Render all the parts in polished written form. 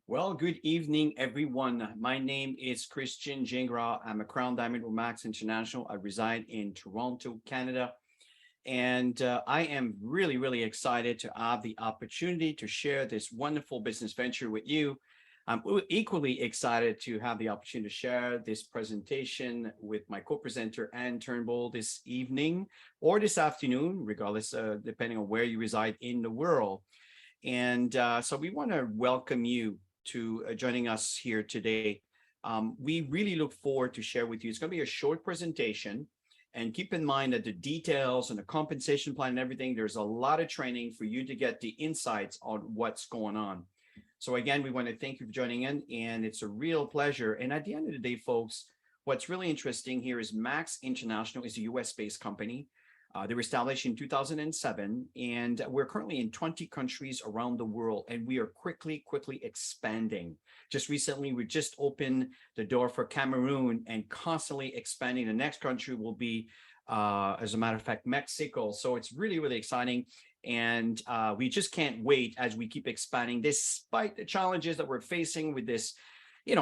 Well, good evening, everyone. My name is Christian Gingras. I'm a Crown Diamond with Max International. I reside in Toronto, Canada. And I am really, really excited to have the opportunity to share this wonderful business venture with you. I'm equally excited to have the opportunity to share this presentation with my co-presenter, Anne Turnbull, this evening or this afternoon, regardless, depending on where you reside in the world. And so we want to welcome you to joining us here today. We really look forward to share with you. It's going to be a short presentation. And keep in mind that the details and the compensation plan and everything, there's a lot of training for you to get the insights on what's going on. So again, we want to thank you for joining in, and it's a real pleasure. And at the end of the day, folks, what's really interesting here is Max International is a US-based company. They were established in 2007, and we're currently in 20 countries around the world, and we are quickly expanding. Just recently, we just opened the door for Cameroon and constantly expanding. The next country will be, as a matter of fact, Mexico. So it's really, really exciting. And we just can't wait as we keep expanding, despite the challenges that we're facing with this,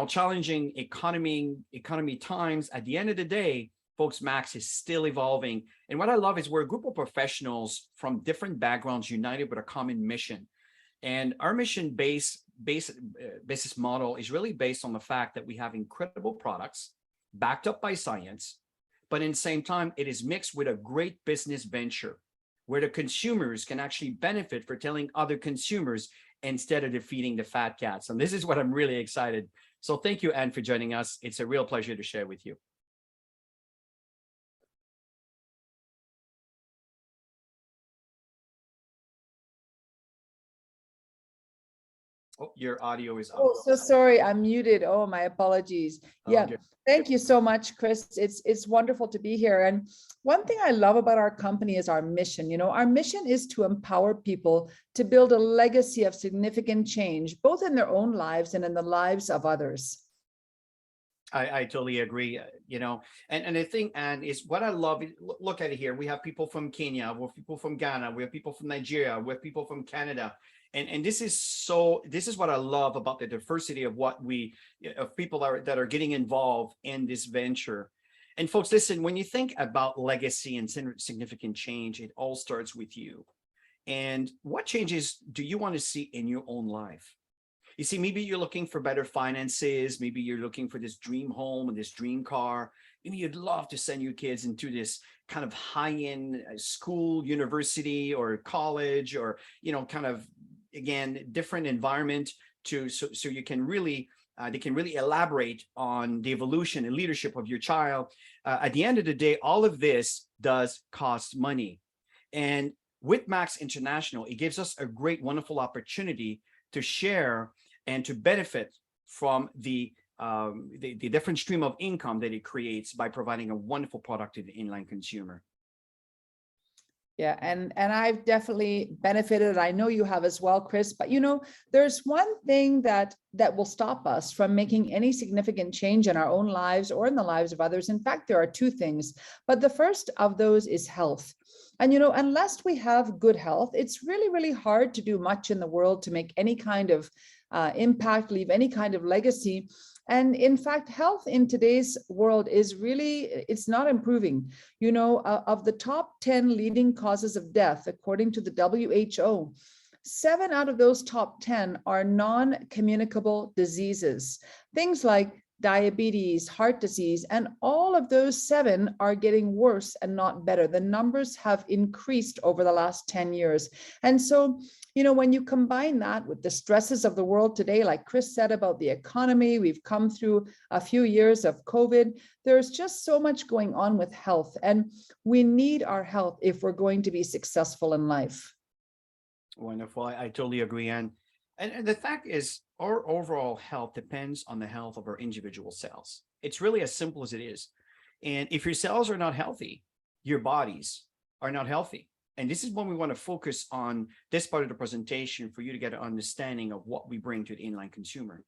challenging economy times. At the end of the day, folks, Max is still evolving. And what I love is we're a group of professionals from different backgrounds united with a common mission. And our mission business model is really based on the fact that we have incredible products backed up by science, but in the same time, it is mixed with a great business venture where the consumers can actually benefit for telling other consumers instead of defeating the fat cats. And this is what I'm really excited. So thank you, Anne, for joining us. It's a real pleasure to share with you. Oh, your audio is up. Oh, so sorry, I'm muted. Oh, my apologies. Yeah, Okay. thank you so much, Chris. It's wonderful to be here. And one thing I love about our company is our mission. Our mission is to empower people to build a legacy of significant change, both in their own lives and in the lives of others. I totally agree, and the thing, and is what I love, look at it here. We have people from Kenya, we have people from Ghana, we have people from Nigeria, we have people from Canada. And this is what I love about the diversity of of people that are getting involved in this venture. And folks, listen, when you think about legacy and significant change, it all starts with you. And what changes do you want to see in your own life? You see, maybe you're looking for better finances. Maybe you're looking for this dream home and this dream car. Maybe you'd love to send your kids into this kind of high-end school, university, or college, or, kind of, again, different environment so you can really, they can really elaborate on the evolution and leadership of your child. At the end of the day, all of this does cost money. And with Max International, it gives us a great, wonderful opportunity to share and to benefit from the different stream of income that it creates by providing a wonderful product to the inland consumer. Yeah, and I've definitely benefited. I know you have as well, Chris. But there's one thing that will stop us from making any significant change in our own lives or in the lives of others. In fact, there are two things. But the first of those is health. And unless we have good health, it's really, really hard to do much in the world to make any kind of impact, leave any kind of legacy. And in fact, health in today's world it's not improving. Of the top 10 leading causes of death, according to the WHO, 7 out of those top 10 are non-communicable diseases. Things like diabetes, heart disease, and all of those 7 are getting worse and not better. The numbers have increased over the last 10 years. And so, when you combine that with the stresses of the world today, like Chris said about the economy, we've come through a few years of COVID, there's just so much going on with health, and we need our health if we're going to be successful in life. Wonderful. I totally agree, Anne. And the fact is, our overall health depends on the health of our individual cells. It's really as simple as it is. And if your cells are not healthy, your bodies are not healthy. And this is when we want to focus on this part of the presentation for you to get an understanding of what we bring to the inland consumer.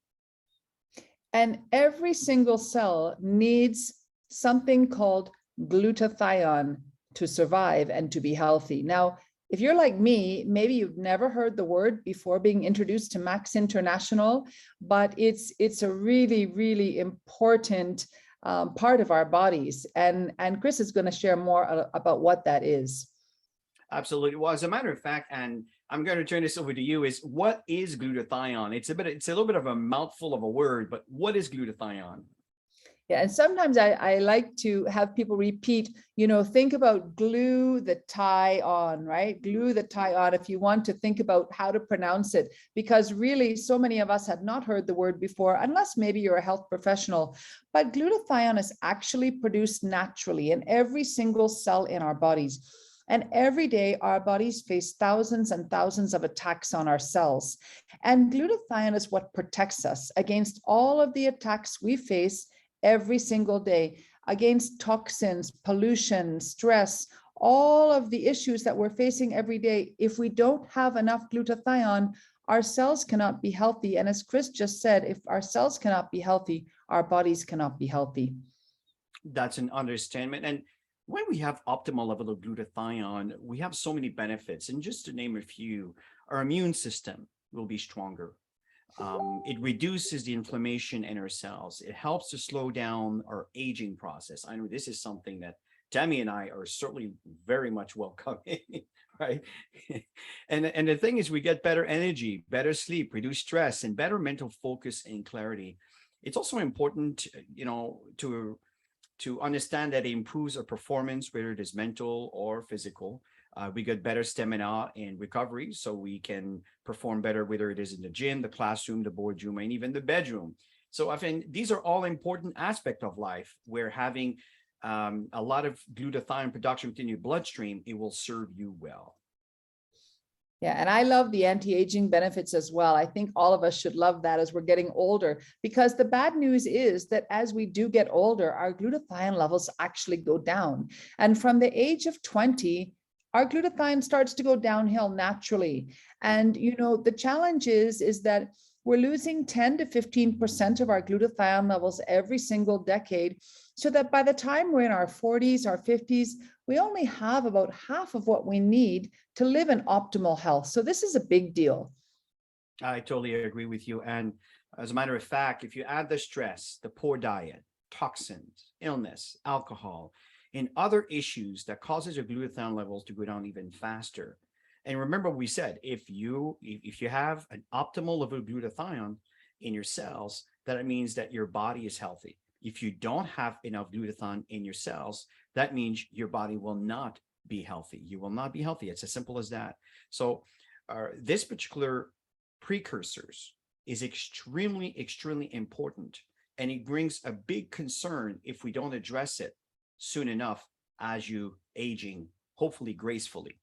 And every single cell needs something called glutathione to survive and to be healthy. Now, If you're like me, maybe you've never heard the word before being introduced to Max International, but it's a really, really important part of our bodies. And Chris is going to share more about what that is. Absolutely. Well, as a matter of fact, and I'm going to turn this over to you, is what is glutathione? It's a little bit of a mouthful of a word, but what is glutathione? Yeah, and sometimes I like to have people repeat, think about glue the tie on, right? Glue the tie on if you want to think about how to pronounce it, because really so many of us have not heard the word before, unless maybe you're a health professional. But glutathione is actually produced naturally in every single cell in our bodies. And every day, our bodies face thousands and thousands of attacks on our cells. And glutathione is what protects us against all of the attacks we face every single day, against toxins, pollution, stress, all of the issues that we're facing every day. If we don't have enough glutathione, our cells cannot be healthy. And as Chris just said, if our cells cannot be healthy, our bodies cannot be healthy. That's an understatement. And when we have optimal level of glutathione, we have so many benefits. And just to name a few, our immune system will be stronger. It reduces the inflammation in our cells. It helps to slow down our aging process. I know this is something that Tammy and I are certainly very much welcoming, right? And the thing is, we get better energy, better sleep, reduce stress, and better mental focus and clarity. It's also important, to understand that it improves our performance, whether it is mental or physical. We get better stamina and recovery, so we can perform better, whether it is in the gym, the classroom, the boardroom, and even the bedroom. So I think these are all important aspects of life where having a lot of glutathione production within your bloodstream, it will serve you well. Yeah, and I love the anti-aging benefits as well. I think all of us should love that as we're getting older, because the bad news is that as we do get older, our glutathione levels actually go down. And from the age of 20, our glutathione starts to go downhill naturally. And, the challenge is that we're losing 10 to 15% of our glutathione levels every single decade, so that by the time we're in our 40s, our 50s, we only have about half of what we need to live in optimal health. So this is a big deal. I totally agree with you. And as a matter of fact, if you add the stress, the poor diet, toxins, illness, alcohol, and other issues that causes your glutathione levels to go down even faster. And remember, we said if you have an optimal level of glutathione in your cells, that means that your body is healthy. If you don't have enough glutathione in your cells, that means your body will not be healthy. You will not be healthy. It's as simple as that. So this particular precursors is extremely, extremely important. And it brings a big concern if we don't address it soon enough as you aging, hopefully gracefully.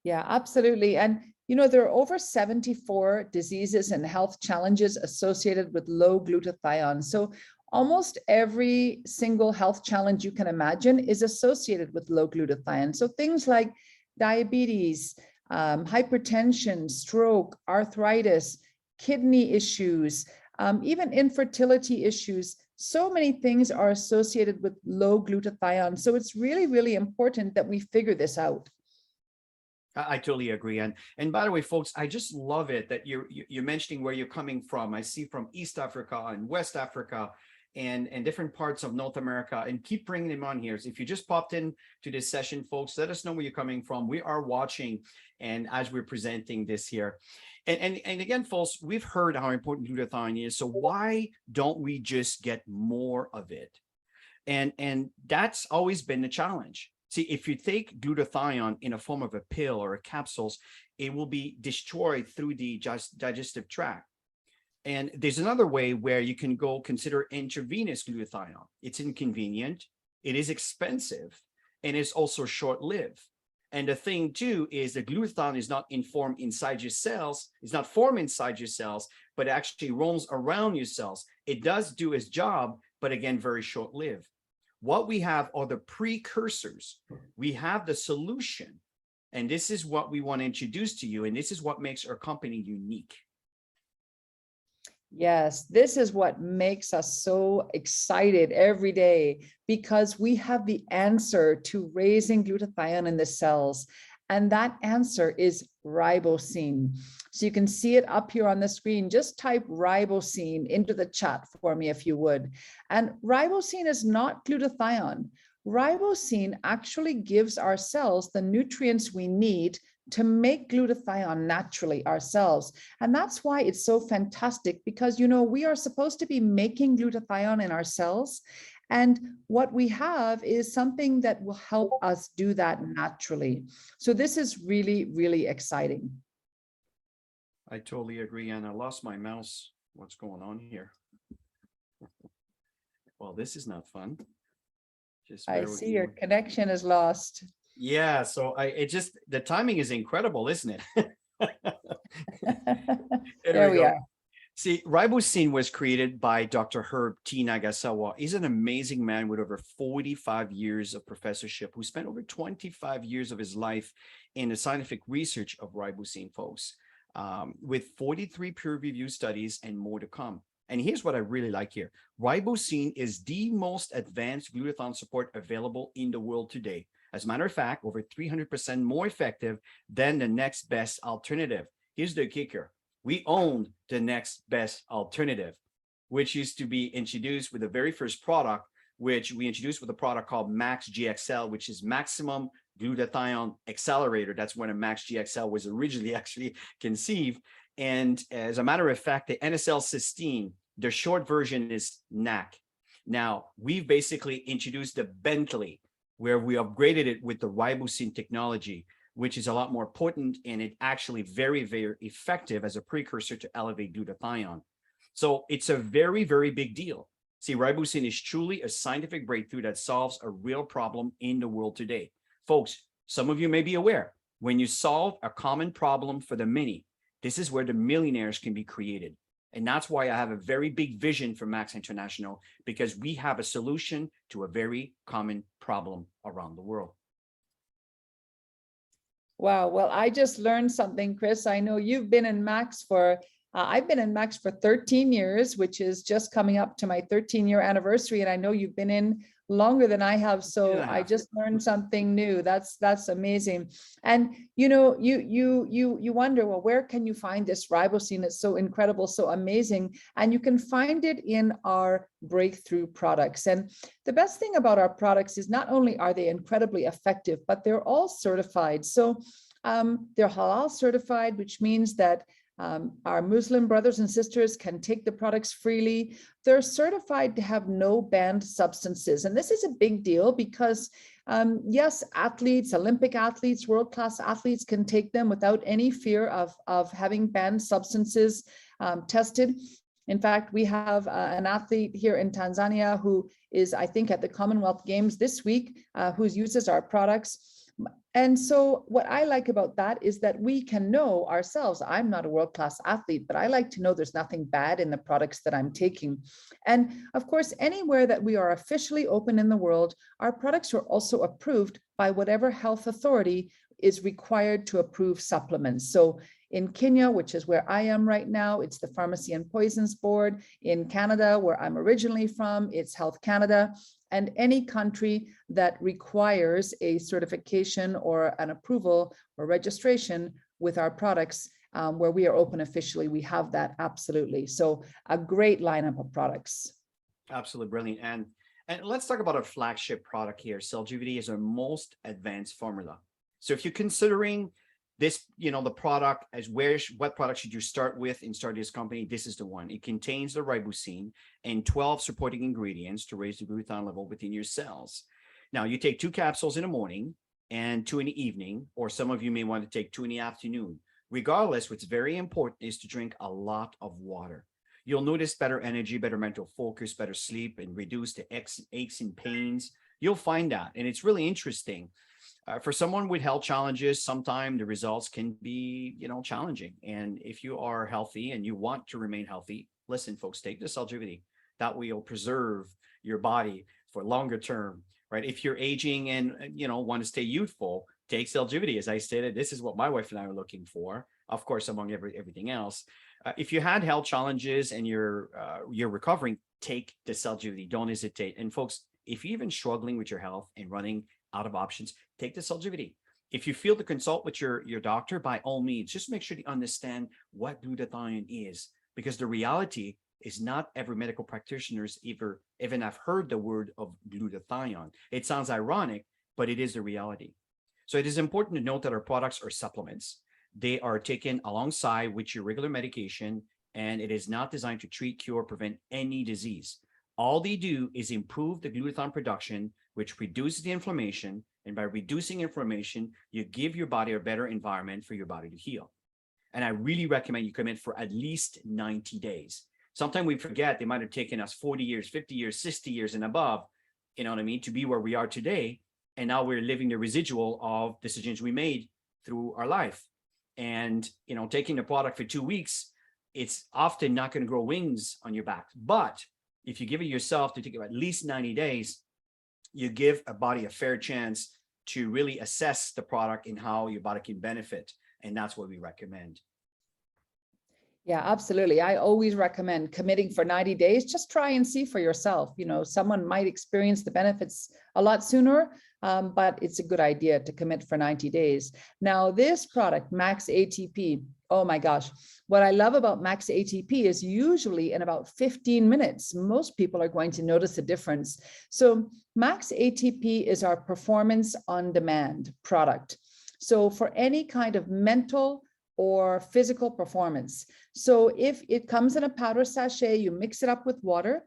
Yeah, absolutely. And, there are over 74 diseases and health challenges associated with low glutathione. So almost every single health challenge you can imagine is associated with low glutathione. So things like diabetes, hypertension, stroke, arthritis, kidney issues, even infertility issues. So many things are associated with low glutathione. So it's really, really important that we figure this out. I totally agree. And by the way, folks, I just love it that you're mentioning where you're coming from. I see from East Africa and West Africa and different parts of North America, and keep bringing them on here. So if you just popped in to this session, folks, let us know where you're coming from. We are watching, and as we're presenting this here. And again, folks, we've heard how important glutathione is. So why don't we just get more of it? And that's always been the challenge. See, if you take glutathione in a form of a pill or a capsules, it will be destroyed through the digestive tract. And there's another way where you can go consider intravenous glutathione. It's inconvenient, it is expensive, and it's also short-lived. And the thing too is the glutathione is not formed inside your cells, but it actually roams around your cells. It does do its job, but again, very short-lived. What we have are the precursors. We have the solution. And this is what we want to introduce to you. And this is what makes our company unique. Yes, this is what makes us so excited every day because we have the answer to raising glutathione in the cells. And that answer is ribosine. So you can see it up here on the screen. Just type ribosine into the chat for me if you would. And ribosine is not glutathione. Ribosine actually gives our cells the nutrients we need to make glutathione naturally ourselves. And that's why it's so fantastic because, you know, we are supposed to be making glutathione in our cells. And what we have is something that will help us do that naturally. So this is really, really exciting. I totally agree. And I lost my mouse. What's going on here? Well, this is not fun. Just I see your connection is lost. Yeah, so the timing is incredible, isn't it? There we are. See, ribosine was created by Dr. Herb T. Nagasawa. He's an amazing man with over 45 years of professorship who spent over 25 years of his life in the scientific research of ribosine, folks, with 43 peer-reviewed studies and more to come. And here's what I really like here. Ribosine is the most advanced glutathione support available in the world today. As a matter of fact, over 300% more effective than the next best alternative. Here's the kicker. We owned the next best alternative, which used to be introduced with the very first product, which we introduced with a product called Max GXL, which is Maximum Glutathione Accelerator. That's when a Max GXL was originally actually conceived. And as a matter of fact, the NSL cysteine, the short version is NAC. Now, we've basically introduced the Bentley, where we upgraded it with the ribosine technology, which is a lot more potent and it actually very, very effective as a precursor to elevate glutathione. So it's a very, very big deal. See, ribosine is truly a scientific breakthrough that solves a real problem in the world today. Folks, some of you may be aware, when you solve a common problem for the many, this is where the millionaires can be created. And that's why I have a very big vision for Max International, because we have a solution to a very common problem around the world. Wow. Well, I just learned something, Chris. I know you've been in Max for, I've been in Max for 13 years, which is just coming up to my 13-year anniversary. And I know you've been in longer than I have. So I just learned something new. That's amazing. And you know, you wonder, well, where can you find this ribosine? It's so incredible, so amazing. And you can find it in our breakthrough products. And the best thing about our products is not only are they incredibly effective, but they're all certified. So they're halal certified, which means that our Muslim brothers and sisters can take the products freely. They're certified to have no banned substances. And this is a big deal because, yes, athletes, Olympic athletes, world-class athletes can take them without any fear of having banned substances tested. In fact, we have an athlete here in Tanzania who is, I think, at the Commonwealth Games this week, who uses our products. And so what I like about that is that we can know ourselves. I'm not a world-class athlete, but I like to know there's nothing bad in the products that I'm taking. And of course, anywhere that we are officially open in the world, our products are also approved by whatever health authority is required to approve supplements. So in Kenya, which is where I am right now, it's the Pharmacy and Poisons Board. In Canada, where I'm originally from, it's Health Canada. And any country that requires a certification or an approval or registration with our products, where we are open officially, we have that absolutely. So a great lineup of products. Absolutely brilliant. And let's talk about our flagship product here. Celgivity is our most advanced formula. So if you're considering this, you know, the product as what product should you start with and start this company, this is the one. It contains the ribosine and 12 supporting ingredients to raise the glutathione level within your cells. Now, you take 2 capsules in the morning and 2 in the evening, or some of you may want to take 2 in the afternoon. Regardless, what's very important is to drink a lot of water. You'll notice better energy, better mental focus, better sleep, and reduce the aches and pains. You'll find that. And it's really interesting. For someone with health challenges, sometimes the results can be, you know, challenging. And if you are healthy and you want to remain healthy, listen, folks, take the Celgivity. That will preserve your body for longer term, right? If you're aging and, you know, want to stay youthful, take Celgivity. As I stated, this is what my wife and I are looking for, of course, among everything else. If you had health challenges and you're recovering, take the Cellgivity. Don't hesitate. And folks, if you're even struggling with your health and running out of options, take the Cellgivity. If you feel to consult with your doctor, by all means, just make sure to understand what glutathione is, because the reality is not every medical practitioners even have heard the word of glutathione. It sounds ironic, but it is the reality. So it is important to note that our products are supplements. They are taken alongside with your regular medication, and it is not designed to treat, cure, prevent any disease. All they do is improve the glutathione production, which reduces the inflammation. And by reducing inflammation, you give your body a better environment for your body to heal. And I really recommend you commit for at least 90 days. Sometimes we forget they might have taken us 40 years, 50 years, 60 years and above, you know what I mean, to be where we are today. And now we're living the residual of decisions we made through our life. And, you know, taking the product for 2 weeks, it's often not going to grow wings on your back. But if you give it yourself to take at least 90 days, you give a body a fair chance to really assess the product and how your body can benefit. And that's what we recommend. Yeah, absolutely. I always recommend committing for 90 days. Just try and see for yourself. You know, someone might experience the benefits a lot sooner, but it's a good idea to commit for 90 days. Now, this product, Max ATP, oh my gosh. What I love about Max ATP is usually in about 15 minutes, most people are going to notice a difference. So Max ATP is our performance on demand product. So for any kind of mental or physical performance. So if it comes in a powder sachet, you mix it up with water,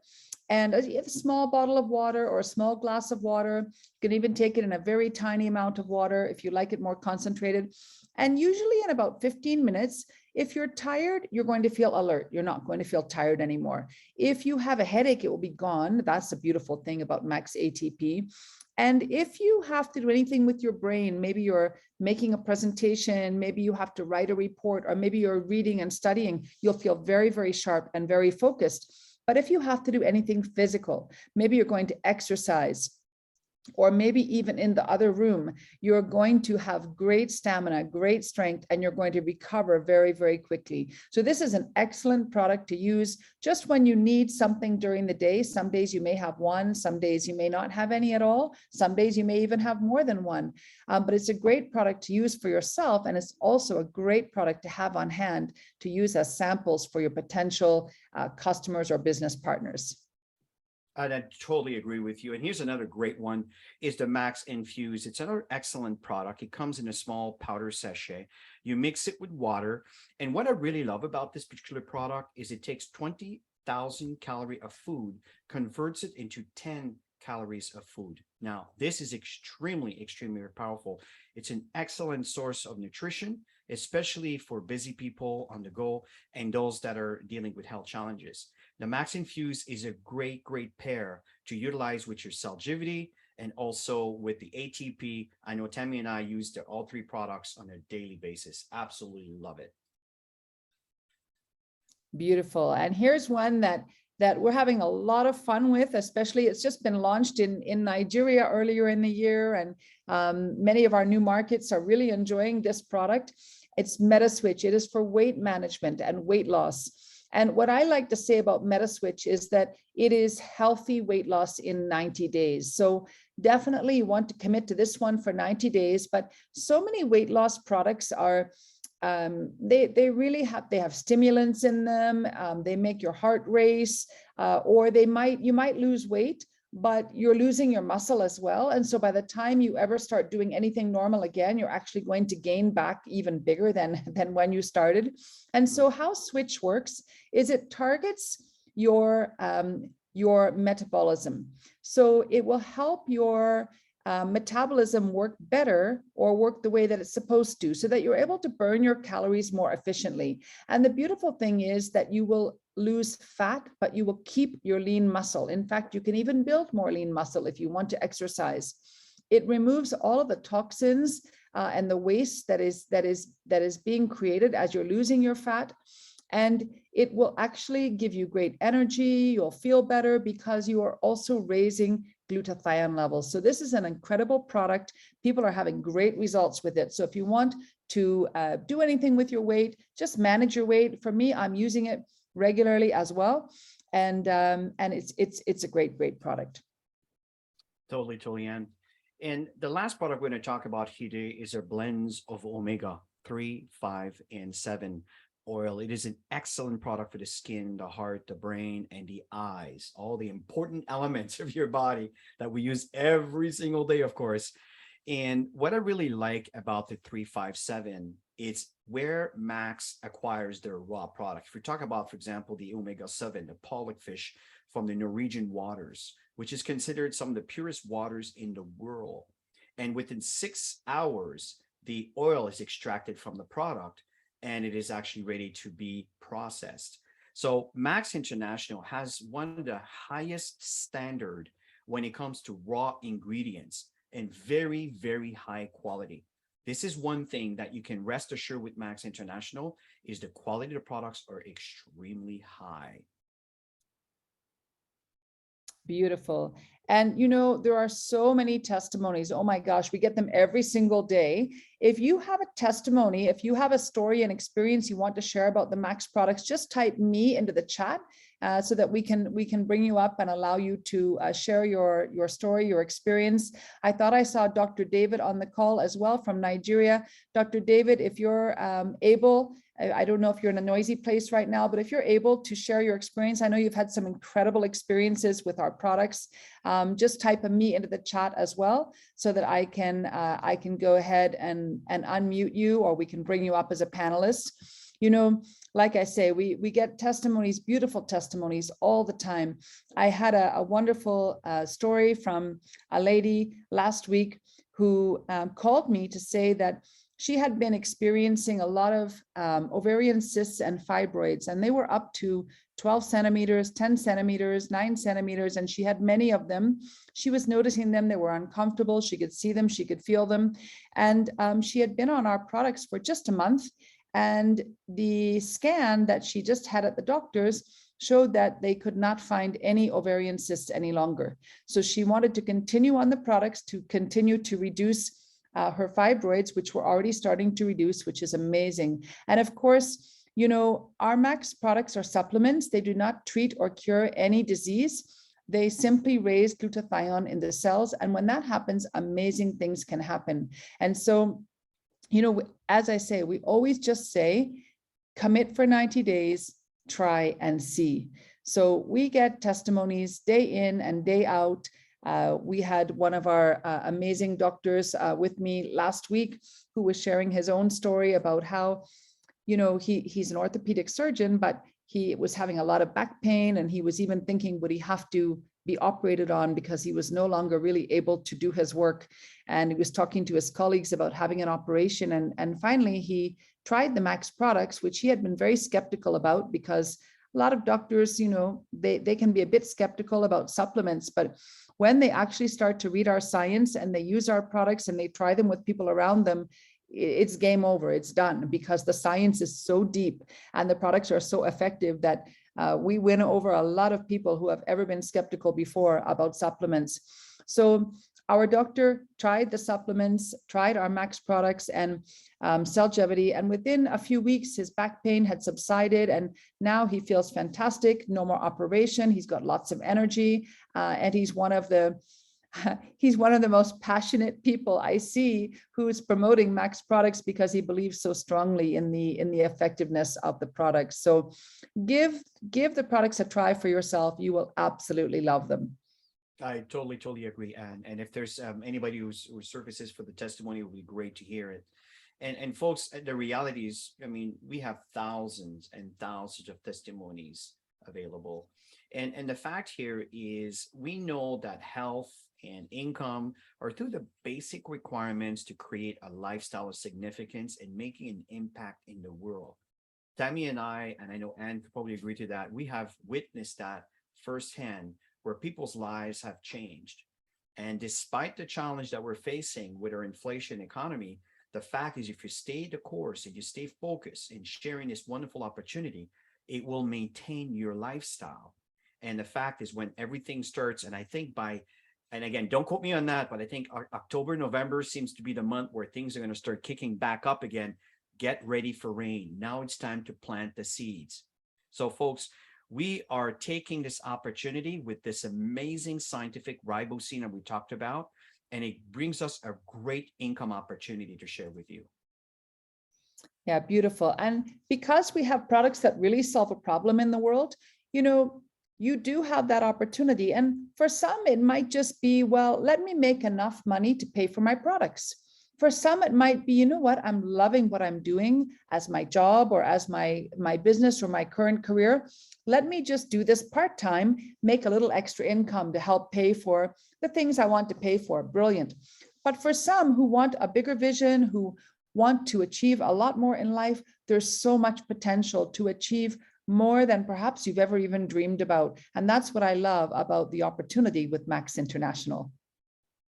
and a small bottle of water or a small glass of water, you can even take it in a very tiny amount of water if you like it more concentrated. And usually in about 15 minutes, if you're tired, you're going to feel alert. You're not going to feel tired anymore. If you have a headache, it will be gone. That's the beautiful thing about Max ATP. And if you have to do anything with your brain, maybe you're making a presentation, maybe you have to write a report, or maybe you're reading and studying, you'll feel very, very sharp and very focused. But if you have to do anything physical, maybe you're going to exercise, or maybe even in the other room, you're going to have great stamina, great strength, and you're going to recover very, very quickly. So this is an excellent product to use just when you need something during the day. Some days you may have one, some days you may not have any at all. Some days you may even have more than one, but it's a great product to use for yourself. And it's also a great product to have on hand to use as samples for your potential customers or business partners. I totally agree with you. And here's another great one is the Max Infuse. It's another excellent product. It comes in a small powder sachet. You mix it with water. And what I really love about this particular product is it takes 20,000 calories of food, converts it into 10 calories of food. Now, this is extremely, extremely powerful. It's an excellent source of nutrition, especially for busy people on the go and those that are dealing with health challenges. The Max Infuse is a great, great pair to utilize with your Cellgivity and also with the ATP. I know Tammy and I use all three products on a daily basis. Absolutely love it. Beautiful. And here's one that we're having a lot of fun with, especially it's just been launched in Nigeria earlier in the year. And many of our new markets are really enjoying this product. It's MetaSwitch. It is for weight management and weight loss. And what I like to say about MetaSwitch is that it is healthy weight loss in 90 days. So definitely you want to commit to this one for 90 days, but so many weight loss products are, they really have stimulants in them. They make your heart race, or you might lose weight, but you're losing your muscle as well. And so by the time you ever start doing anything normal again, you're actually going to gain back even bigger than when you started. And so how Switch works is it targets your metabolism. So it will help your metabolism work better, or work the way that it's supposed to, so that you're able to burn your calories more efficiently. And the beautiful thing is that you will lose fat, but you will keep your lean muscle. In fact, you can even build more lean muscle if you want to exercise. It removes all of the toxins and the waste that is being created as you're losing your fat. And it will actually give you great energy. You'll feel better because you are also raising glutathione levels. So this is an incredible product. People are having great results with it. So if you want to do anything with your weight, just manage your weight. For me, I'm using it regularly as well. And it's a great product. Totally, Ann. And the last product we're going to talk about today is our blends of omega 3, 5, and 7 oil. It is an excellent product for the skin, the heart, the brain, and the eyes, all the important elements of your body that we use every single day, of course. And what I really like about the 357, it's where Max acquires their raw product. If we talk about, for example, the omega-7, the pollock fish from the Norwegian waters, which is considered some of the purest waters in the world. And within 6 hours, the oil is extracted from the product and it is actually ready to be processed. So Max International has one of the highest standard when it comes to raw ingredients and very, very high quality. This is one thing that you can rest assured with Max International is the quality of the products are extremely high. Beautiful. And there are so many testimonies. Oh my gosh, we get them every single day. If you have a testimony, if you have a story and experience you want to share about the Max products, just type me into the chat so that we can bring you up and allow you to share your story, your experience. I thought I saw Dr. David on the call as well from Nigeria. Dr. David, if you're able, I don't know if you're in a noisy place right now, but if you're able to share your experience, I know you've had some incredible experiences with our products. Just type a me into the chat as well, so that I can go ahead and unmute you, or we can bring you up as a panelist. Like I say, we get testimonies, beautiful testimonies all the time. I had a wonderful story from a lady last week who called me to say that she had been experiencing a lot of ovarian cysts and fibroids, and they were up to 12 centimeters, 10 centimeters, 9 centimeters, and she had many of them. She was noticing them, they were uncomfortable, she could see them, she could feel them. And she had been on our products for just a month, and the scan that she just had at the doctor's showed that they could not find any ovarian cysts any longer. So she wanted to continue on the products to continue to reduce her fibroids, which were already starting to reduce, which is amazing. And of course, our Max products are supplements. They do not treat or cure any disease. They simply raise glutathione in the cells. And when that happens, amazing things can happen. And so, as I say, we always just say, commit for 90 days, try and see. So we get testimonies day in and day out. We had one of our amazing doctors with me last week who was sharing his own story about how, he's an orthopedic surgeon, but he was having a lot of back pain, and he was even thinking, would he have to be operated on because he was no longer really able to do his work. And he was talking to his colleagues about having an operation. And finally, he tried the Max products, which he had been very skeptical about, because a lot of doctors, they can be a bit skeptical about supplements, but when they actually start to read our science and they use our products and they try them with people around them, it's game over, it's done, because the science is so deep and the products are so effective that we win over a lot of people who have ever been skeptical before about supplements. So our doctor tried the supplements, tried our Max products and Celgevity, and within a few weeks, his back pain had subsided, and now he feels fantastic. No more operation. He's got lots of energy, and he's one of the most passionate people I see who's promoting Max products because he believes so strongly in the effectiveness of the products. So give the products a try for yourself. You will absolutely love them. I totally agree, Anne. And if there's anybody who surfaces for the testimony, it would be great to hear it. And folks, the reality is, we have thousands and thousands of testimonies available. And the fact here is we know that health and income are two of the basic requirements to create a lifestyle of significance and making an impact in the world. Tammy and I know Anne could probably agree to that, we have witnessed that firsthand, where people's lives have changed. And despite the challenge that we're facing with our inflation economy, the fact is, if you stay the course and you stay focused in sharing this wonderful opportunity, it will maintain your lifestyle. And the fact is, when everything starts, and I think by And again, don't quote me on that, but I think October, November seems to be the month where things are going to start kicking back up again. Get ready for rain. Now it's time to plant the seeds. So, folks, we are taking this opportunity with this amazing scientific ribosine that we talked about, and it brings us a great income opportunity to share with you. Yeah, beautiful. And because we have products that really solve a problem in the world, you do have that opportunity. And for some, it might just be, well, let me make enough money to pay for my products. For some, it might be, you know what, I'm loving what I'm doing as my job or as my business or my current career. Let me just do this part-time, make a little extra income to help pay for the things I want to pay for. Brilliant. But for some who want a bigger vision, who want to achieve a lot more in life, there's so much potential to achieve more than perhaps you've ever even dreamed about. And that's what I love about the opportunity with Max International.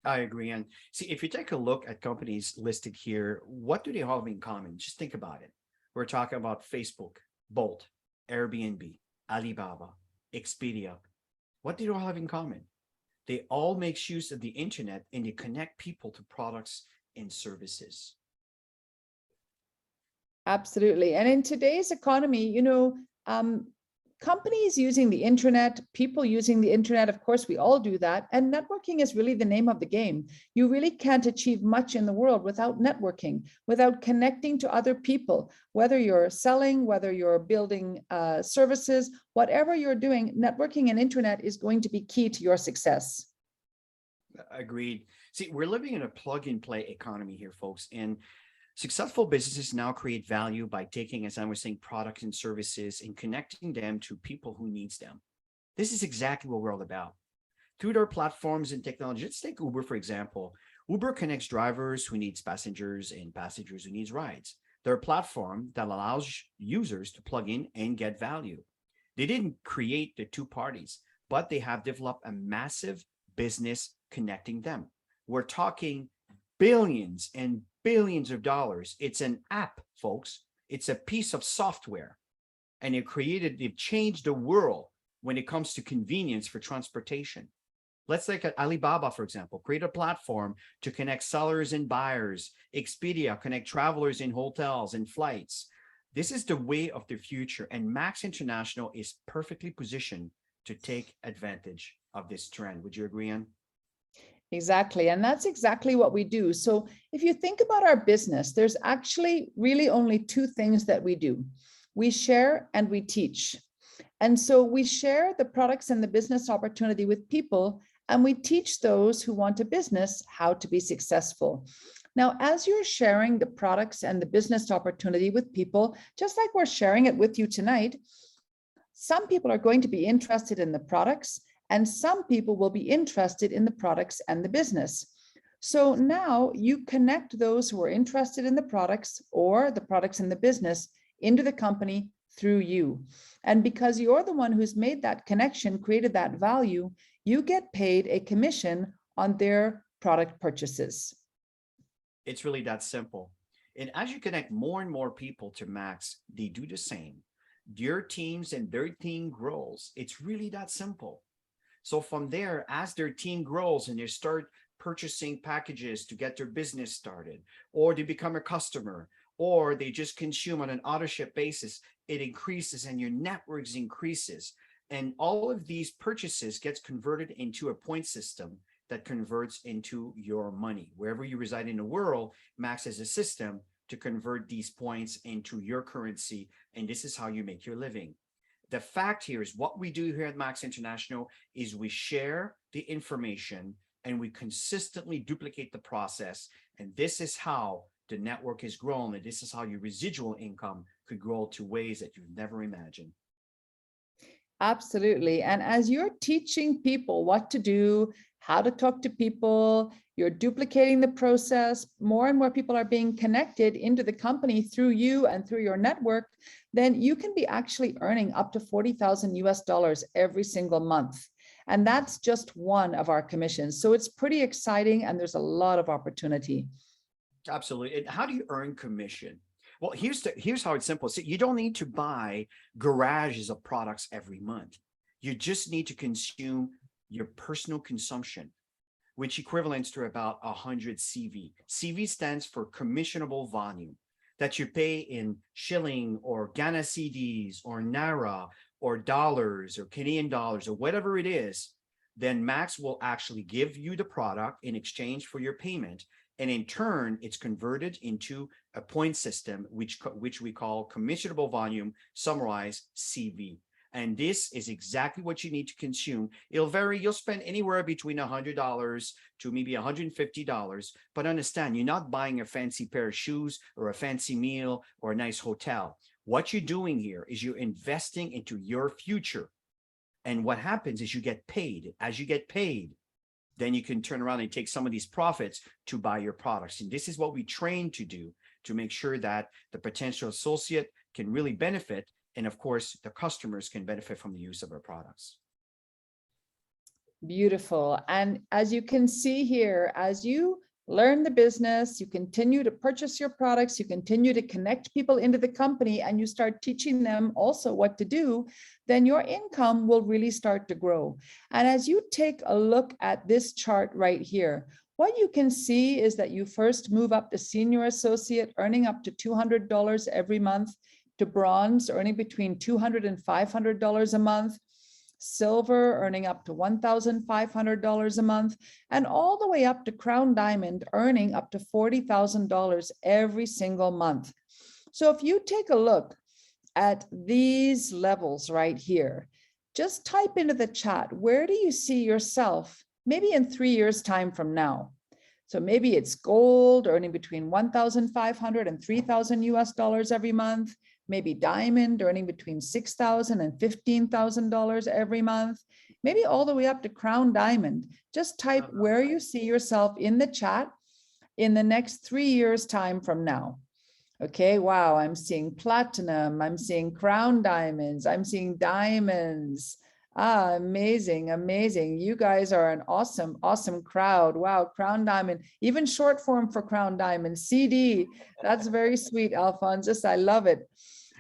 I agree. And see, if you take a look at companies listed here, what do they all have in common? Just think about it. We're talking about Facebook, Bolt, Airbnb, Alibaba, Expedia. What do they all have in common? They all make use of the internet and they connect people to products and services. Absolutely. And in today's economy, companies using the internet, people using the internet, of course, we all do that. And networking is really the name of the game. You really can't achieve much in the world without networking, without connecting to other people, whether you're selling, whether you're building services, whatever you're doing, networking and internet is going to be key to your success. Agreed. See, we're living in a plug and play economy here, folks. And successful businesses now create value by taking, as I was saying, products and services and connecting them to people who needs them. This is exactly what we're all about. Through their platforms and technology, let's take Uber, for example. Uber connects drivers who needs passengers and passengers who needs rides. They're a platform that allows users to plug in and get value. They didn't create the two parties, but they have developed a massive business connecting them. We're talking billions and billions of dollars. It's an app, folks. It's a piece of software. And they've changed the world when it comes to convenience for transportation. Let's look at Alibaba, for example, create a platform to connect sellers and buyers. Expedia, connect travelers in hotels and flights. This is the way of the future. And Max International is perfectly positioned to take advantage of this trend. Would you agree, Anne? Exactly. And that's exactly what we do. So if you think about our business, there's actually really only two things that we do. We share and we teach. And so we share the products and the business opportunity with people, and we teach those who want a business how to be successful. Now, as you're sharing the products and the business opportunity with people, just like we're sharing it with you tonight, some people are going to be interested in the products, and some people will be interested in the products and the business. So now you connect those who are interested in the products or the products and the business into the company through you. And because you're the one who's made that connection, created that value, you get paid a commission on their product purchases. It's really that simple. And as you connect more and more people to Max, they do the same. Your teams and their team grows. It's really that simple. So from there, as their team grows and they start purchasing packages to get their business started, or they become a customer, or they just consume on an auto ship basis, it increases and your networks increases. And all of these purchases gets converted into a point system that converts into your money. Wherever you reside in the world, Max has a system to convert these points into your currency. And this is how you make your living. The fact here is what we do here at Max International is we share the information and we consistently duplicate the process. And this is how the network has grown. And this is how your residual income could grow to ways that you've never imagined. Absolutely. And as you're teaching people what to do, how to talk to people, you're duplicating the process, more and more people are being connected into the company through you and through your network, then you can be actually earning up to 40,000 US dollars every single month. And that's just one of our commissions. So it's pretty exciting and there's a lot of opportunity. Absolutely. And how do you earn commission? Well, here's how it's simple. So you don't need to buy garages of products every month. You just need to consume your personal consumption. which equivalents to about 100 CV. CV stands for commissionable volume that you pay in shilling or Ghana cedis or Naira or dollars or Canadian dollars or whatever it is. Then Max will actually give you the product in exchange for your payment. And in turn, it's converted into a point system, which we call commissionable volume, summarized CV. And this is exactly what you need to consume. It'll vary. You'll spend anywhere between $100 to maybe $150. But understand, you're not buying a fancy pair of shoes or a fancy meal or a nice hotel. What you're doing here is you're investing into your future. And what happens is you get paid. As you get paid, then you can turn around and take some of these profits to buy your products. And this is what we train to do, to make sure that the potential associate can really benefit. And of course, the customers can benefit from the use of our products. Beautiful. And as you can see here, as you learn the business, you continue to purchase your products, you continue to connect people into the company, and you start teaching them also what to do, then your income will really start to grow. And as you take a look at this chart right here, what you can see is that you first move up to senior associate, earning up to $200 every month, to bronze, earning between $200 and $500 a month, silver, earning up to $1,500 a month, and all the way up to crown diamond, earning up to $40,000 every single month. So if you take a look at these levels right here, just type into the chat, where do you see yourself maybe in 3 years' time from now? So maybe it's gold, earning between $1,500 and $3,000 every month. Maybe diamond, earning between $6,000 and $15,000 every month. Maybe all the way up to crown diamond. Just type where you see yourself in the chat in the next 3 years' time from now. Okay, wow, I'm seeing platinum, I'm seeing crown diamonds, I'm seeing diamonds. Ah, amazing, amazing. You guys are an awesome, awesome crowd. Wow, crown diamond, even short form for crown diamond, CD. That's very sweet, Alphonsus. I love it.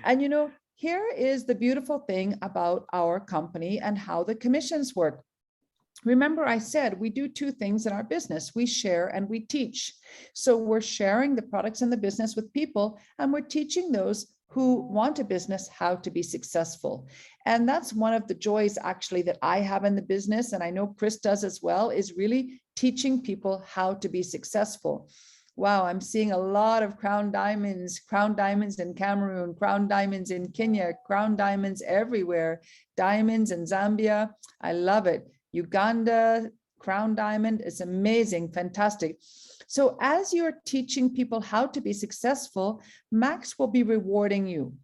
And you know, here is the beautiful thing about our company and how the commissions work. Remember, I said we do two things in our business. We share and we teach. So we're sharing the products in the business with people, and we're teaching those who want a business how to be successful. And that's one of the joys actually that I have in the business, and I know Chris does as well, is really teaching people how to be successful. Wow, I'm seeing a lot of crown diamonds in Cameroon, crown diamonds in Kenya, crown diamonds everywhere, diamonds in Zambia. I love it. Uganda, crown diamond is amazing, fantastic. So as you're teaching people how to be successful, Max will be rewarding you.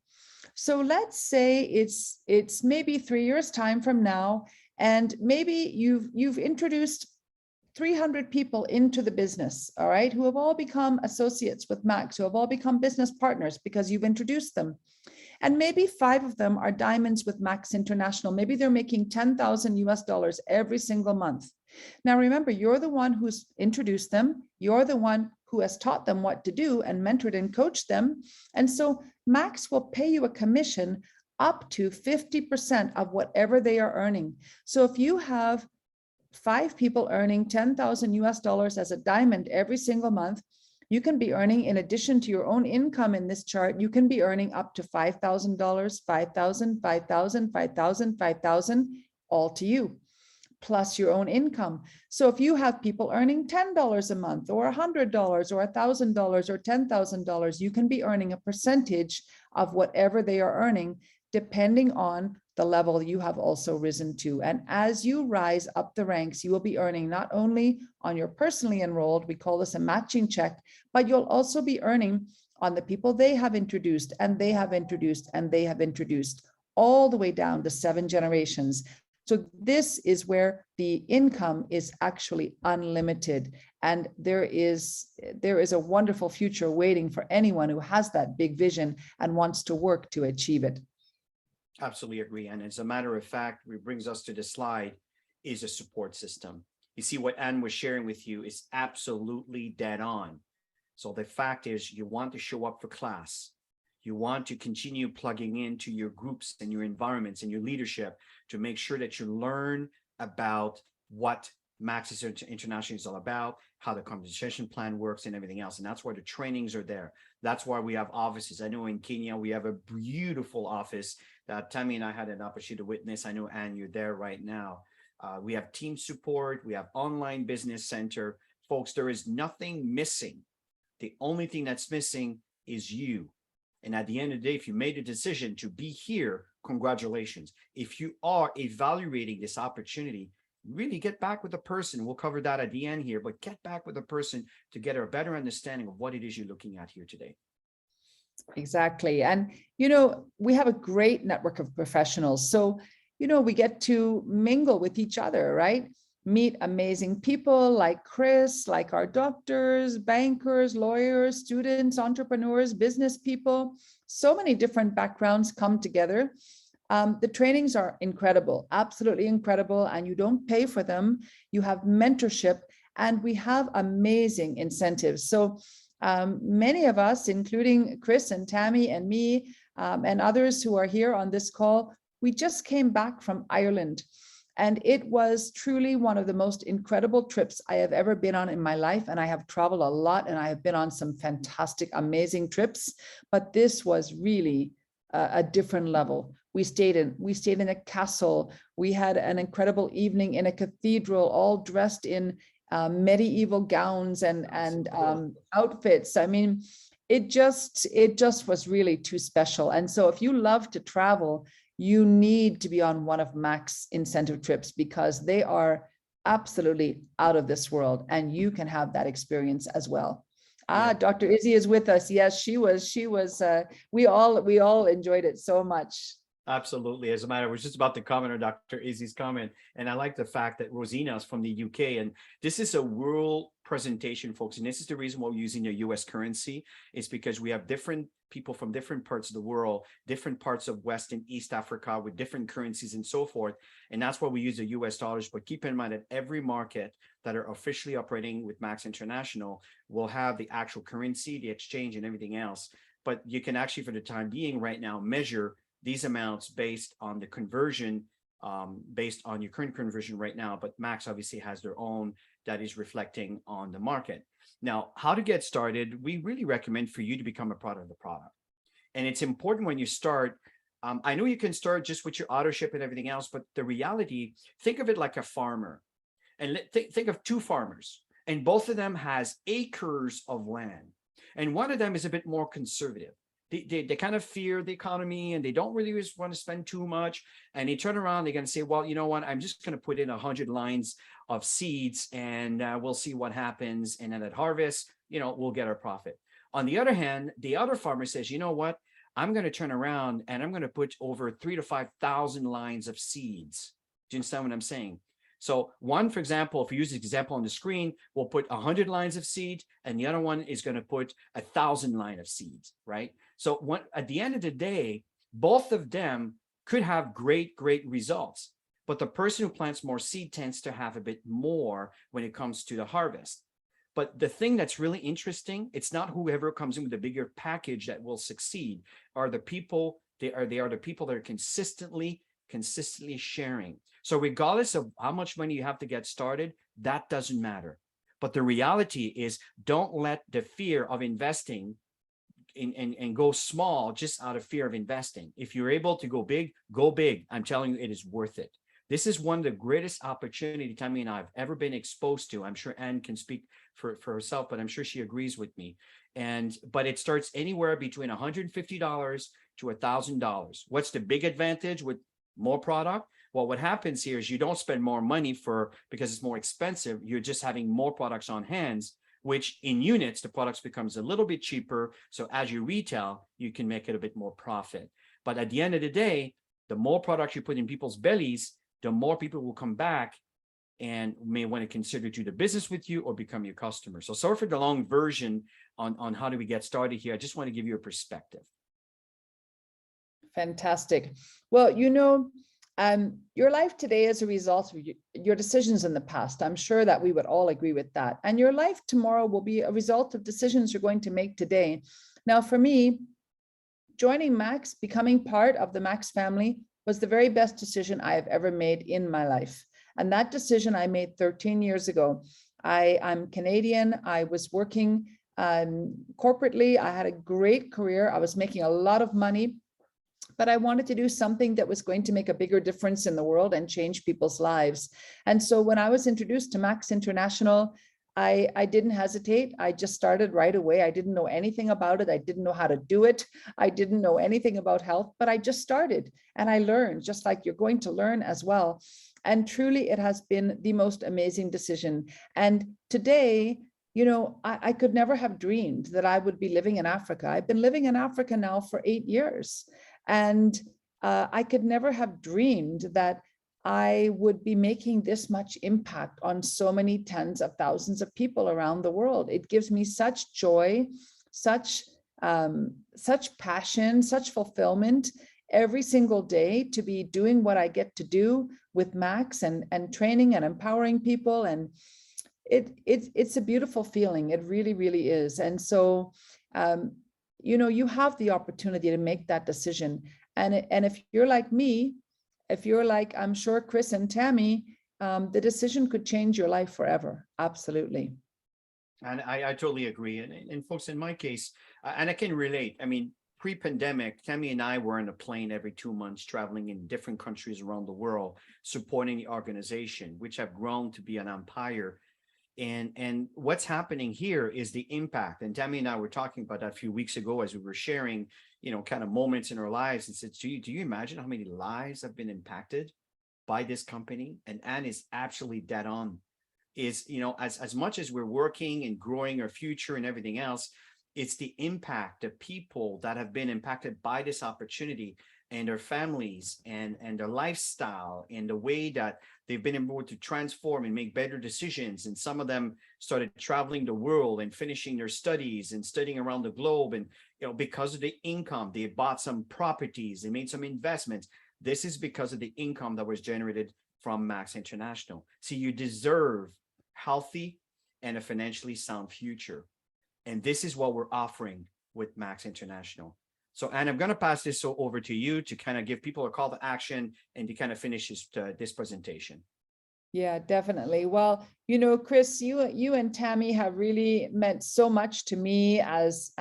So let's say it's maybe 3 years' time from now, and maybe you've introduced 300 people into the business, all right, who have all become associates with Max, who have all become business partners because you've introduced them. And maybe 5 of them are diamonds with Max International. Maybe they're making $10,000 every single month. Now, remember, you're the one who's introduced them. You're the one who has taught them what to do and mentored and coached them. And so Max will pay you a commission up to 50% of whatever they are earning. So if you have 5 people earning $10,000 as a diamond every single month, you can be earning, in addition to your own income in this chart, you can be earning up to $5,000, $5,000, $5,000, $5,000, $5,000, all to you, plus your own income. So if you have people earning $10 a month or $100 or $1,000 or $10,000, you can be earning a percentage of whatever they are earning, depending on the level you have also risen to. And as you rise up the ranks, you will be earning not only on your personally enrolled, we call this a matching check, but you'll also be earning on the people they have introduced and they have introduced and they have introduced, all the way down to 7 generations. So this is where the income is actually unlimited. And there is a wonderful future waiting for anyone who has that big vision and wants to work to achieve it. Absolutely agree. And as a matter of fact, what brings us to the slide is a support system. You see, what Anne was sharing with you is absolutely dead on. So the fact is, you want to show up for class. You want to continue plugging into your groups and your environments and your leadership to make sure that you learn about what Max International is all about, how the compensation plan works and everything else. And that's why the trainings are there. That's why we have offices. I know in Kenya, we have a beautiful office that Tammy and I had an opportunity to witness. I know, Anne, you're there right now. We have team support. We have online business center. Folks, there is nothing missing. The only thing that's missing is you. And at the end of the day, if you made a decision to be here, congratulations. If you are evaluating this opportunity, really get back with the person. We'll cover that at the end here, but get back with the person to get a better understanding of what it is you're looking at here today. Exactly. And, we have a great network of professionals. So, we get to mingle with each other, right? Meet amazing people like Chris, like our doctors, bankers, lawyers, students, entrepreneurs, business people. So many different backgrounds come together. The trainings are incredible, absolutely incredible, and you don't pay for them. You have mentorship, and we have amazing incentives. So many of us, including Chris and Tammy and me, and others who are here on this call, we just came back from Ireland. And it was truly one of the most incredible trips I have ever been on in my life. And I have traveled a lot, and I have been on some fantastic, amazing trips. But this was really a different level. We stayed in a castle. We had an incredible evening in a cathedral, all dressed in medieval gowns and outfits. I mean, it just was really too special. And so if you love to travel, you need to be on one of Mac's incentive trips, because they are absolutely out of this world, and you can have that experience as well. Yeah. Dr. Izzy is with us. Yes, she was, we all enjoyed it so much. Absolutely. As a matter, I was just about to comment on Dr. Izzy's comment, and I like the fact that Rosina is from the UK, and this is a world presentation, folks. And this is the reason why we're using the US currency, is because we have different people from different parts of the world, different parts of West and East Africa with different currencies and so forth. And that's why we use the US dollars. But keep in mind that every market that are officially operating with Max International will have the actual currency, the exchange, and everything else. But you can actually, for the time being right now, measure these amounts based on the conversion, based on your current conversion right now. But Max obviously has their own that is reflecting on the market. Now, how to get started, we really recommend for you to become a part of the product. And it's important when you start. I know you can start just with your auto ship and everything else, but the reality, think of it like a farmer. And think of two farmers, and both of them has acres of land. And one of them is a bit more conservative. They kind of fear the economy, and they don't really want to spend too much. And they turn around, they're going to say, well, you know what, I'm just going to put in 100 lines of seeds, and we'll see what happens. And then at harvest, we'll get our profit. On the other hand, the other farmer says, you know what, I'm going to turn around and I'm going to put over 3,000 to 5,000 lines of seeds. Do you understand what I'm saying? So one, for example, if you use the example on the screen, we'll put 100 lines of seed, and the other one is going to put 1,000 lines of seeds, right? So at the end of the day, both of them could have great results. But the person who plants more seed tends to have a bit more when it comes to the harvest. But the thing that's really interesting, it's not whoever comes in with a bigger package that will succeed. Are the people, they are the people that are consistently sharing. So regardless of how much money you have to get started, that doesn't matter. But the reality is, don't let the fear of investing and go small just out of fear of investing. If you're able to go big, go big. I'm telling you, it is worth it. This is one of the greatest opportunities Tammy and I have ever been exposed to. I'm sure Anne can speak for herself, but I'm sure she agrees with me. But it starts anywhere between $150 to $1,000. What's the big advantage with more product? Well, what happens here is you don't spend more money because it's more expensive. You're just having more products on hands, which in units, the products becomes a little bit cheaper. So as you retail, you can make it a bit more profit. But at the end of the day, the more products you put in people's bellies, the more people will come back and may want to consider to do the business with you or become your customer. So sorry for the long version on how do we get started here. I just want to give you a perspective. Fantastic. Well, your life today is a result of your decisions in the past. I'm sure that we would all agree with that. And your life tomorrow will be a result of decisions you're going to make today. Now, for me, joining Max, becoming part of the Max family, was the very best decision I have ever made in my life. And that decision I made 13 years ago. I'm Canadian. I was working corporately. I had a great career. I was making a lot of money, but I wanted to do something that was going to make a bigger difference in the world and change people's lives. And so when I was introduced to Max International, I didn't hesitate. I just started right away. I didn't know anything about it. I didn't know how to do it. I didn't know anything about health, but I just started and I learned, just like you're going to learn as well. And truly, it has been the most amazing decision. And today, you know, I could never have dreamed that I would be living in Africa. I've been living in Africa now for 8 years. And I could never have dreamed that I would be making this much impact on so many tens of thousands of people around the world. It gives me such joy, such passion, such fulfillment every single day to be doing what I get to do with Max and training and empowering people. And it's a beautiful feeling. It really, really is. And so, you know, you have the opportunity to make that decision. And if you're like me, if you're like, I'm sure Chris and Tammy, the decision could change your life forever. Absolutely. And I totally agree. And folks, in my case, and I can relate. I mean, pre-pandemic, Tammy and I were on a plane every 2 months, traveling in different countries around the world, supporting the organization, which have grown to be an empire. And what's happening here is the impact. And Tammy and I were talking about that a few weeks ago as we were sharing, you know, kind of moments in our lives, and said, do you imagine how many lives have been impacted by this company? And Anne is absolutely dead on. Is, you know, as much as we're working and growing our future and everything else, it's the impact of people that have been impacted by this opportunity and their families and their lifestyle and the way that they've been able to transform and make better decisions. And some of them started traveling the world and finishing their studies and studying around the globe. And, you know, because of the income, they bought some properties, they made some investments. This is because of the income that was generated from Max International. So you deserve healthy and a financially sound future. And this is what we're offering with Max International. So, Anne, I'm going to pass this over to you to kind of give people a call to action and to kind of finish this presentation. Yeah, definitely. Well, you know, Chris, you and Tammy have really meant so much to me as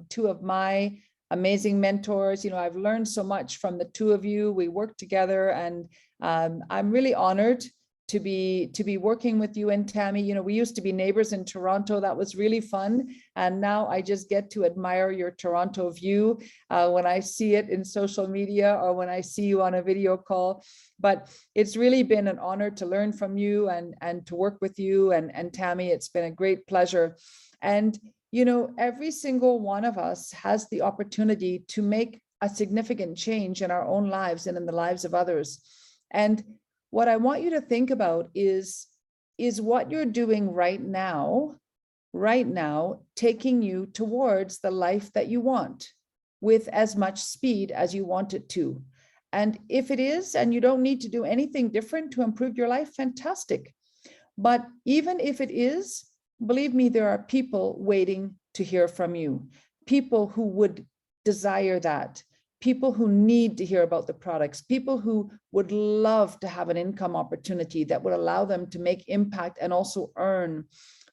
two of my amazing mentors. You know, I've learned so much from the two of you. We work together, and I'm really honored to be working with you and Tammy. You know, we used to be neighbors in Toronto. That was really fun. And now I just get to admire your Toronto view when I see it in social media or when I see you on a video call. But it's really been an honor to learn from you and to work with you and Tammy. It's been a great pleasure. And, you know, every single one of us has the opportunity to make a significant change in our own lives and in the lives of others. And what I want you to think about is what you're doing right now, taking you towards the life that you want with as much speed as you want it to. And if it is, and you don't need to do anything different to improve your life, fantastic. But even if it is, believe me, there are people waiting to hear from you, people who would desire that. People who need to hear about the products, people who would love to have an income opportunity that would allow them to make impact and also earn.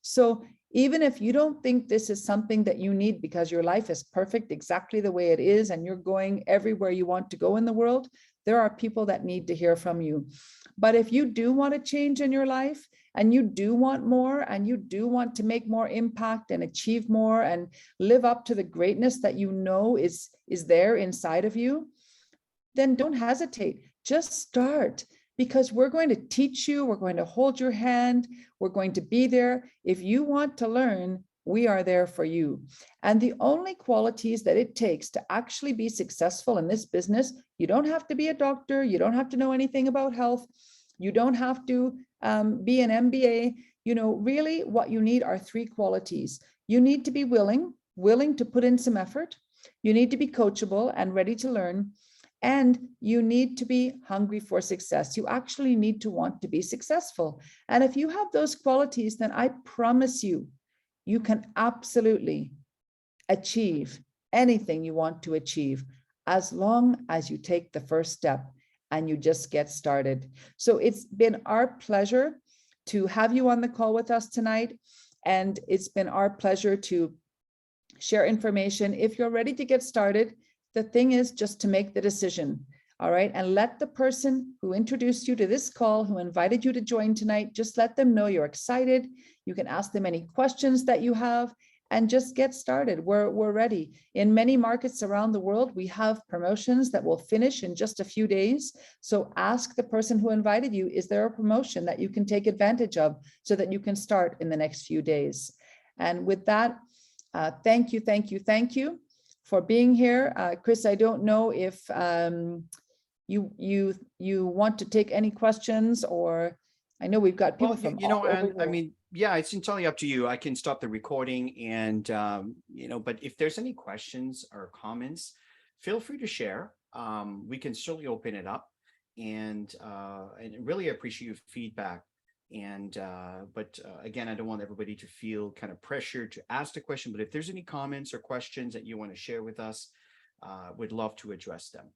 So even if you don't think this is something that you need because your life is perfect exactly the way it is and you're going everywhere you want to go in the world, there are people that need to hear from you. But if you do want to change in your life and you do want more and you do want to make more impact and achieve more and live up to the greatness that you know is there inside of you, then don't hesitate. Just start, because we're going to teach you, we're going to hold your hand, we're going to be there. If you want to learn, we are there for you. And the only qualities that it takes to actually be successful in this business, you don't have to be a doctor, you don't have to know anything about health, you don't have to be an MBA. You know, really what you need are 3 qualities. You need to be willing to put in some effort. You need to be coachable and ready to learn. And you need to be hungry for success. You actually need to want to be successful. And if you have those qualities, then I promise you, you can absolutely achieve anything you want to achieve as long as you take the first step. and you just get started. So it's been our pleasure to have you on the call with us tonight. And it's been our pleasure to share information. If you're ready to get started, the thing is just to make the decision. All right. And let the person who introduced you to this call, who invited you to join tonight, just let them know you're excited. You can ask them any questions that you have and just get started. We're ready. In many markets around the world, we have promotions that will finish in just a few days. So ask the person who invited you, is there a promotion that you can take advantage of so that you can start in the next few days? And with that, thank you for being here. Chris, I don't know if you want to take any questions, or I know we've got people from all over and the I world. mean, yeah, it's entirely up to you. I can stop the recording and, but if there's any questions or comments, feel free to share. We can certainly open it up and really appreciate your feedback. And, again, I don't want everybody to feel kind of pressured to ask the question, but if there's any comments or questions that you want to share with us, we'd love to address them.